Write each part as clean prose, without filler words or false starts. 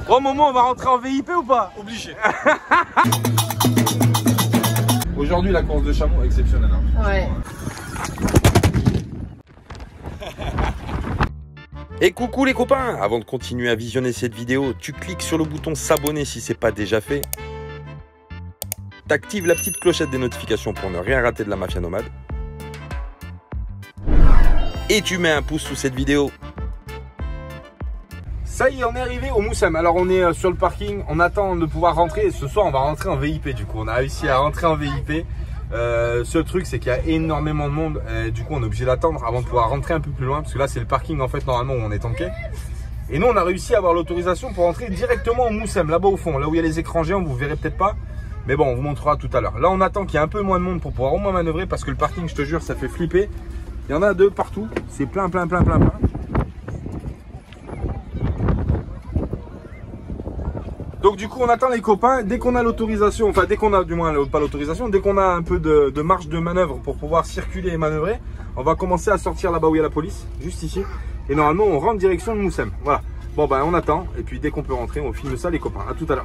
Bon moment, on va rentrer en VIP ou pas? Obligé. Aujourd'hui, la course de chameau est exceptionnelle. Hein. Ouais. Et coucou les copains! Avant de continuer à visionner cette vidéo, tu cliques sur le bouton s'abonner si c'est pas déjà fait. T'actives la petite clochette des notifications pour ne rien rater de la mafia nomade. Et tu mets un pouce sous cette vidéo. Ça y est, on est arrivé au Moussem. Alors on est sur le parking, on attend de pouvoir rentrer. Et ce soir on va rentrer en VIP du coup. On a réussi à rentrer en VIP. Seul truc c'est qu'il y a énormément de monde. Du coup on est obligé d'attendre avant de pouvoir rentrer un peu plus loin. Parce que là c'est le parking en fait normalement où on est tanké. Et nous on a réussi à avoir l'autorisation pour rentrer directement au Moussem. Là-bas au fond, là où il y a les écrans géants, vous verrez peut-être pas. Mais bon on vous montrera tout à l'heure. Là on attend qu'il y ait un peu moins de monde pour pouvoir au moins manœuvrer. Parce que le parking je te jure ça fait flipper. Il y en a deux partout. C'est plein. Donc du coup on attend les copains, dès qu'on a l'autorisation, enfin dès qu'on a du moins pas l'autorisation, dès qu'on a un peu de marge de manœuvre pour pouvoir circuler et manœuvrer, on va commencer à sortir là-bas où il y a la police, juste ici. Et normalement on rentre direction le Moussem. Voilà. Bon ben on attend et puis dès qu'on peut rentrer on filme ça les copains. À tout à l'heure.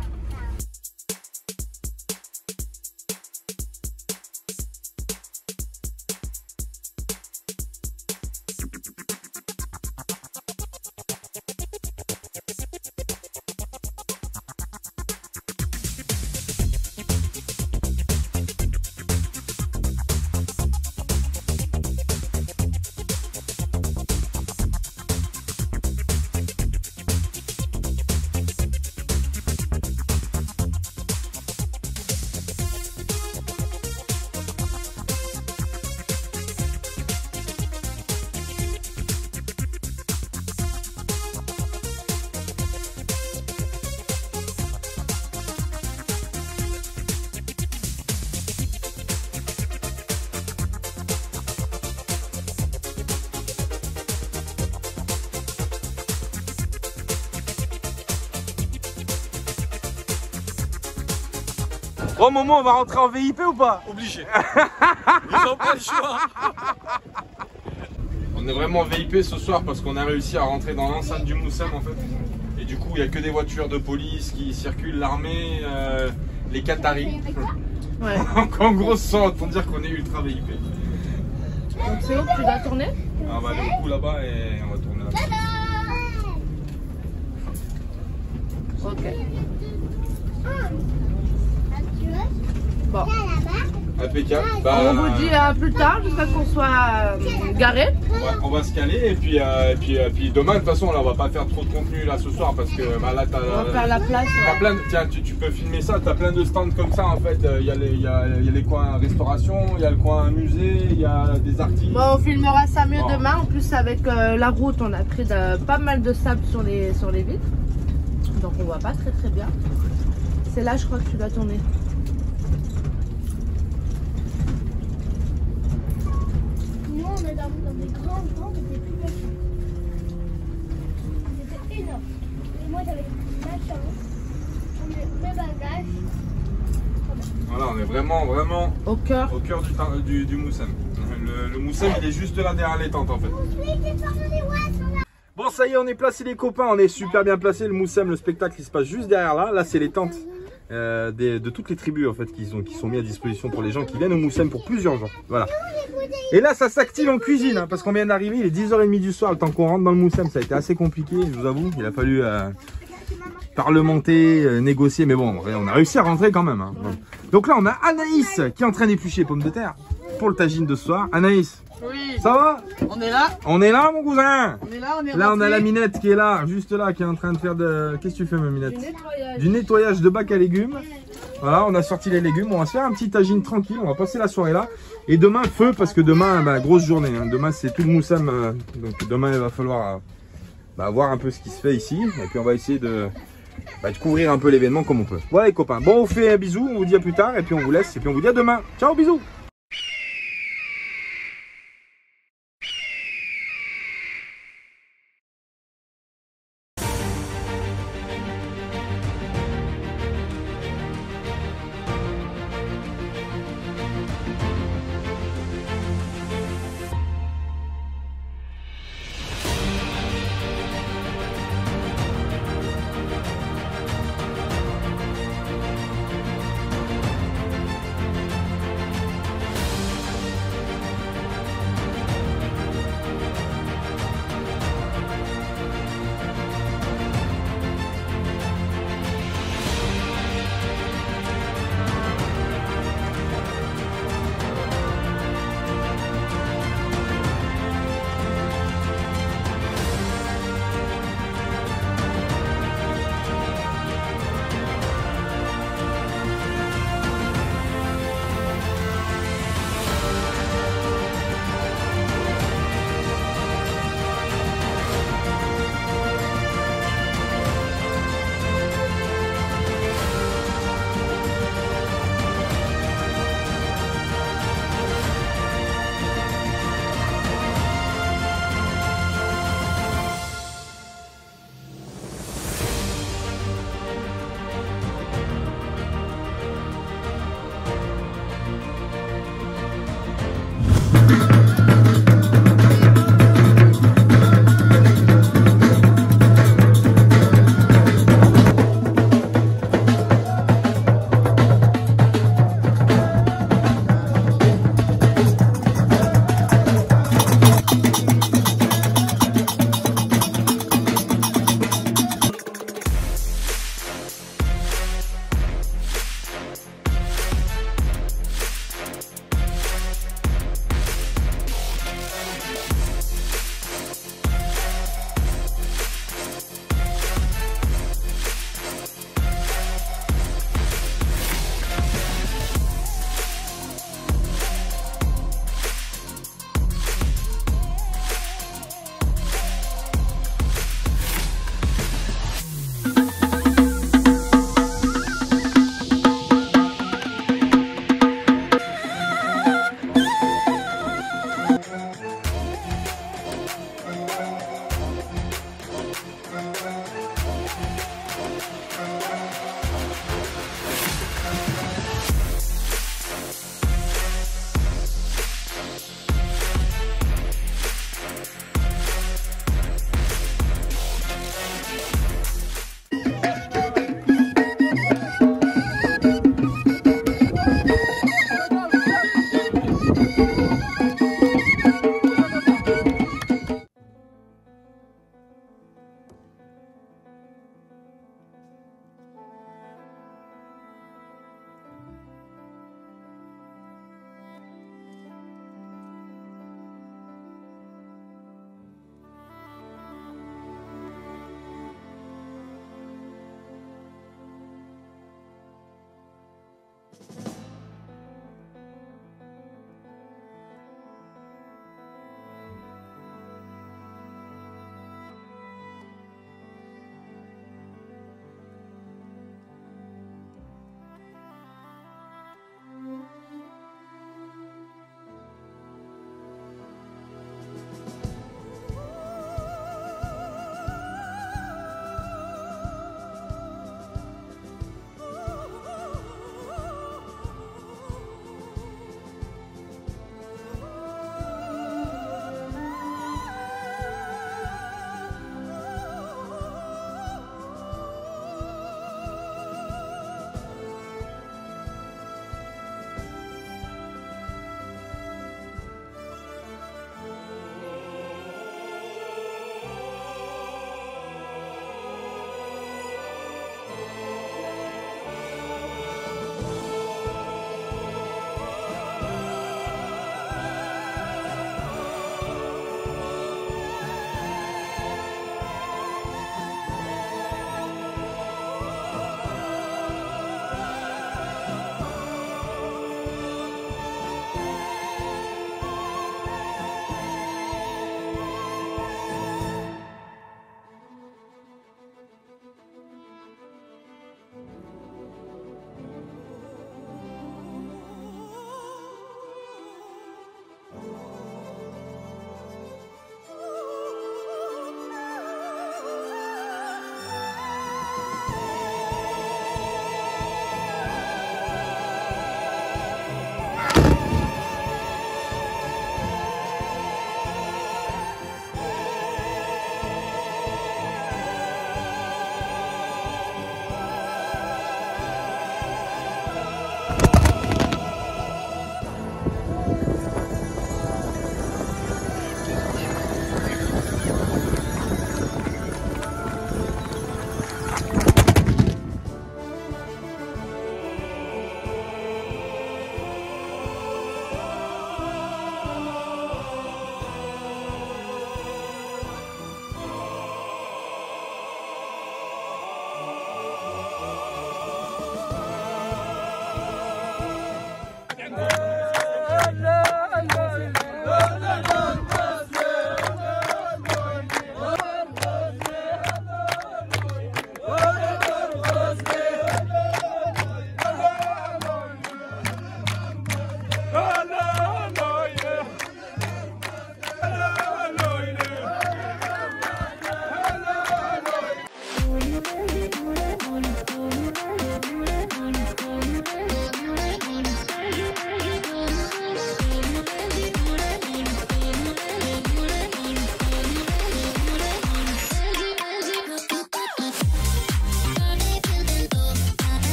Bon moment, on va rentrer en VIP ou pas? Obligé. Ils ont pas le choix. On est vraiment VIP ce soir parce qu'on a réussi à rentrer dans l'enceinte du Moussem en fait. Et du coup, il n'y a que des voitures de police qui circulent, l'armée, les Qataris. Ouais. Donc en gros, ça pour dire qu'on est ultra VIP. Donc c'est où que tu dois tourner? On va aller au bout là-bas et on va tourner là-bas. Ok. Bon. Impeccable. On vous dit à plus tard jusqu'à qu'on soit garé. Ouais, on va se caler et puis demain de toute façon là on va pas faire trop de contenu là ce soir parce que là On va faire la place. t'as plein de, tiens tu peux filmer ça, t'as plein de stands comme ça en fait, il y a les coins restauration, il y a le coin musée, il y a des artistes. Bon, on filmera ça mieux demain. En plus avec la route on a pris pas mal de sable sur les vitres. Donc on voit pas très bien. C'est là je crois que tu dois tourner. On a dormi dans des grands bancs, c'était plus méchant. C'était énorme. Et moi j'avais ma chance, mes bagages. Voilà, on est vraiment Au cœur du Moussem. Le Moussem il est juste là derrière les tentes en fait. Bon ça y est, on est placés les copains, on est super bien placés. Le Moussem, le spectacle il se passe juste derrière là. Là c'est les tentes de toutes les tribus en fait qui sont mis à disposition pour les gens qui viennent au Moussem pour plusieurs jours. Voilà. Et là ça s'active en cuisine hein, parce qu'on vient d'arriver, il est 10h30 du soir, le temps qu'on rentre dans le Moussem, ça a été assez compliqué, je vous avoue. Il a fallu parlementer, négocier, mais bon on a réussi à rentrer quand même hein. Donc là on a Anaïs qui est en train d'éplucher pommes de terre pour le tagine de ce soir. Anaïs, oui. Ça va? On est là. On est là mon cousin. On est là, on est là rentré. on a la Minette qui est là, juste là, qui est en train de faire de... Qu'est-ce que tu fais ma Minette? Du nettoyage. Du nettoyage de bac à légumes. Voilà, on a sorti les légumes, on va se faire un petit tagine tranquille, on va passer la soirée là. Et demain feu parce que demain, grosse journée, hein. Demain c'est tout le Moussem, donc demain il va falloir voir un peu ce qui se fait ici. Et puis on va essayer de couvrir un peu l'événement comme on peut. Voilà les copains, bon on vous fait un bisou, on vous dit à plus tard et puis on vous laisse et puis on vous dit à demain. Ciao, bisous.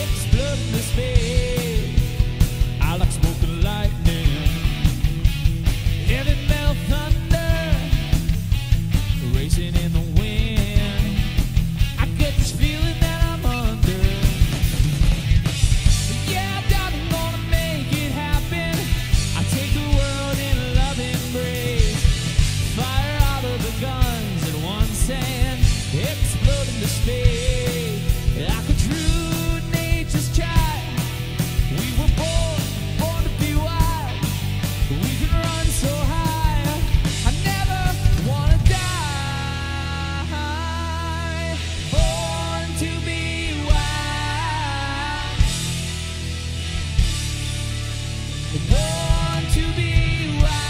exploding the space. I like smoke and lightning, heavy metal thunder, racing in the wind. I get this feeling that I'm under. Yeah, darling, gonna make it happen. I take the world in a loving embrace. Fire out of the guns at once and explode into space. Like a true nature's child, we were born to be wild. We can run so high, I never wanna die. Born to be wild, born to be wild.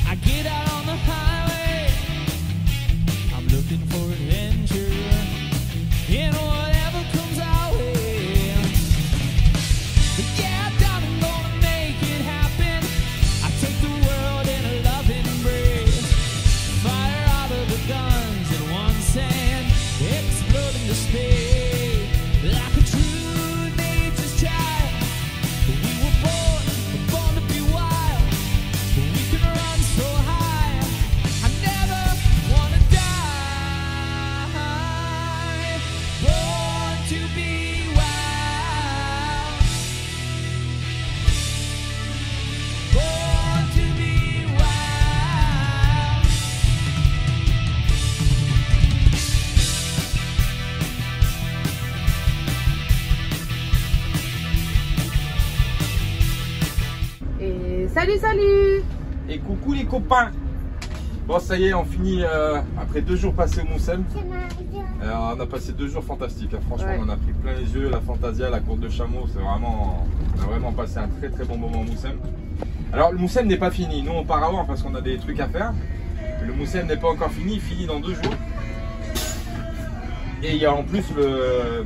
I get out on the highway, I'm looking for adventure, and whatever comes our way. Yeah, darling, gonna make it happen. I take the world in a loving embrace. Fire out of the guns at once and explode into space. Like a true nature's child, we were born to be wild. We can run so high, I never wanna die. Born to be wild, born to be wild. Et salut. Et coucou les copains. Bon, ça y est, on finit après 2 jours passés au Moussem. On a passé 2 jours fantastiques, hein. Franchement, Ouais. on en a pris plein les yeux. La Fantasia, la course de chameau, c'est vraiment, on a vraiment passé un très très bon moment au Moussem. Alors le Moussem n'est pas fini, nous on part avant parce qu'on a des trucs à faire. Le Moussem n'est pas encore fini, il finit dans 2 jours. Et il y a en plus le,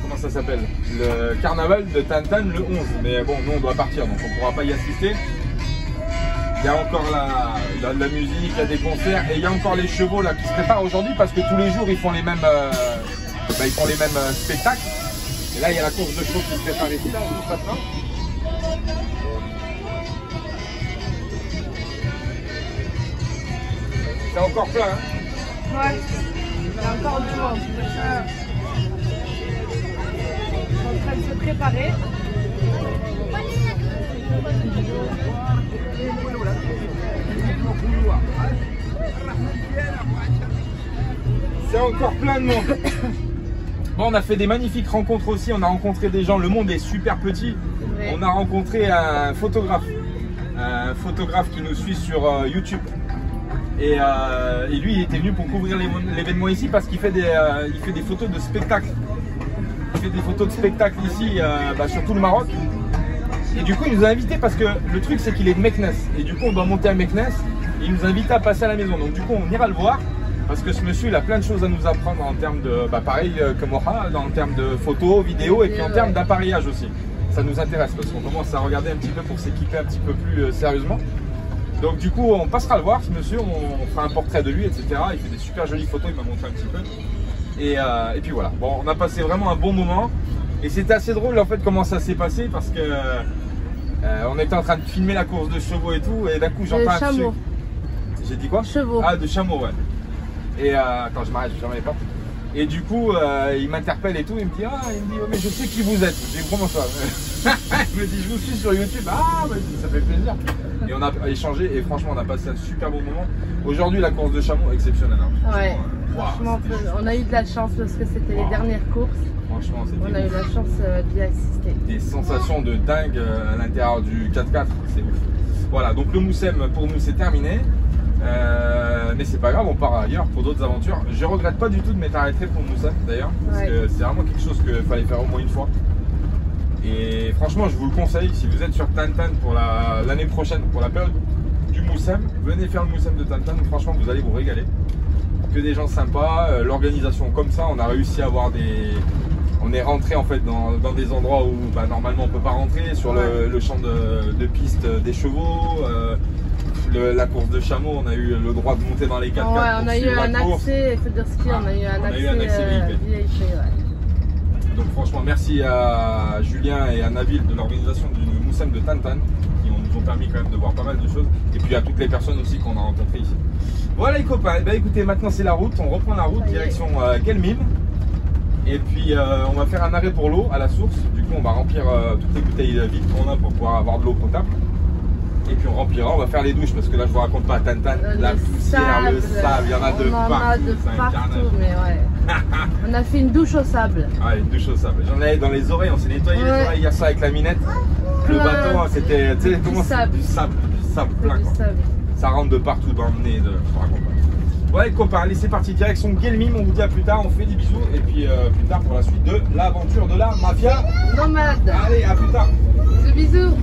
comment ça s'appelle, le carnaval de Tantan le 11. Mais bon, nous on doit partir, donc on ne pourra pas y assister. Il y a encore la musique, il y a des concerts et il y a encore les chevaux là qui se préparent aujourd'hui parce que tous les jours ils font les mêmes, spectacles. Et là il y a la course de chevaux qui se prépare ici, là, juste maintenant. C'est encore plein, hein. Ouais. Il y a encore du monde. Ils sont en train de se préparer. C'est encore plein de monde. Bon, on a fait des magnifiques rencontres aussi. On a rencontré des gens. Le monde est super petit. On a rencontré un photographe qui nous suit sur YouTube. Et lui, il était venu pour couvrir l'événement ici parce qu'il fait des photos de spectacles. Il fait des photos de spectacles ici, sur tout le Maroc. Et du coup, il nous a invités parce que le truc, c'est qu'il est de Meknes. Et du coup, on doit monter à Meknes. Et il nous a invités à passer à la maison. Donc du coup, on ira le voir. Parce que ce monsieur, il a plein de choses à nous apprendre en termes de, pareil que Moha, en termes de photos, vidéos et puis en termes d'appareillage aussi. Ça nous intéresse parce qu'on commence à regarder un petit peu pour s'équiper un petit peu plus sérieusement. Donc du coup, on passera le voir ce monsieur, on fera un portrait de lui, etc. Il fait des super jolies photos, il m'a montré un petit peu. Et puis voilà, bon, on a passé vraiment un bon moment. Et c'était assez drôle en fait comment ça s'est passé parce que on était en train de filmer la course de chevaux et tout. Et d'un coup, j'entends un truc. J'ai dit quoi? Chevaux. Ah, de chameaux, ouais. Et attends, je m'arrête, je ferme les portes. Et du coup, il m'interpelle et tout, il me dit, oh, mais je sais qui vous êtes. J'ai dit, comment ça? Il me dit, je vous suis sur YouTube. Ah, bah, ça fait plaisir. Et on a échangé et franchement, on a passé un super bon moment. Aujourd'hui, la course de chameau, exceptionnelle. Hein. Ouais. Wow, franchement, on a eu de la chance parce que c'était les dernières courses. franchement, On c'était a eu la chance d'y assister. des sensations de dingue à l'intérieur du 4x4, c'est ouf. Voilà, donc le Moussem pour nous c'est terminé. Mais c'est pas grave, on part ailleurs pour d'autres aventures. Je regrette pas du tout de m'être arrêté pour le Moussem d'ailleurs, parce que c'est vraiment quelque chose qu'il fallait faire au moins une fois. Et franchement, je vous le conseille, si vous êtes sur Tantan pour l'année prochaine, pour la période du Moussem, venez faire le Moussem de Tantan, franchement vous allez vous régaler. Que des gens sympas, l'organisation comme ça, on a réussi à avoir des... On est rentré en fait dans des endroits où bah, normalement on peut pas rentrer, sur le champ de piste des chevaux, la course de chameau, on a eu le droit de monter dans les 4x4 Ouais, on a eu un accès, il faut dire ce qu'il y a, on a eu un accès VIP. Donc franchement merci à Julien et à Nabil de l'organisation du Moussem de Tantan qui nous ont permis quand même de voir pas mal de choses, et puis à toutes les personnes aussi qu'on a rencontrées ici. Voilà les copains, bah, écoutez, maintenant c'est la route, on reprend la route direction Guelmim. Et puis on va faire un arrêt pour l'eau à la source. Du coup on va remplir toutes les bouteilles vides qu'on a pour pouvoir avoir de l'eau potable. Et puis on remplira, on va faire les douches parce que là je vous raconte pas, Tantan, la poussière, le sable, il y en a de partout. Mais ouais. On a fait une douche au sable. Ouais, une douche au sable. J'en ai dans les oreilles, on s'est nettoyé les oreilles hier soir avec la minette. Le bateau c'était du sable plein quoi. Ça rentre de partout dans le nez, je vous raconte pas. Ouais copains, allez c'est parti, direction Guelmim, on vous dit à plus tard, on fait des bisous et puis plus tard pour la suite de l'aventure de la mafia nomade. Allez, à plus tard. Bisous.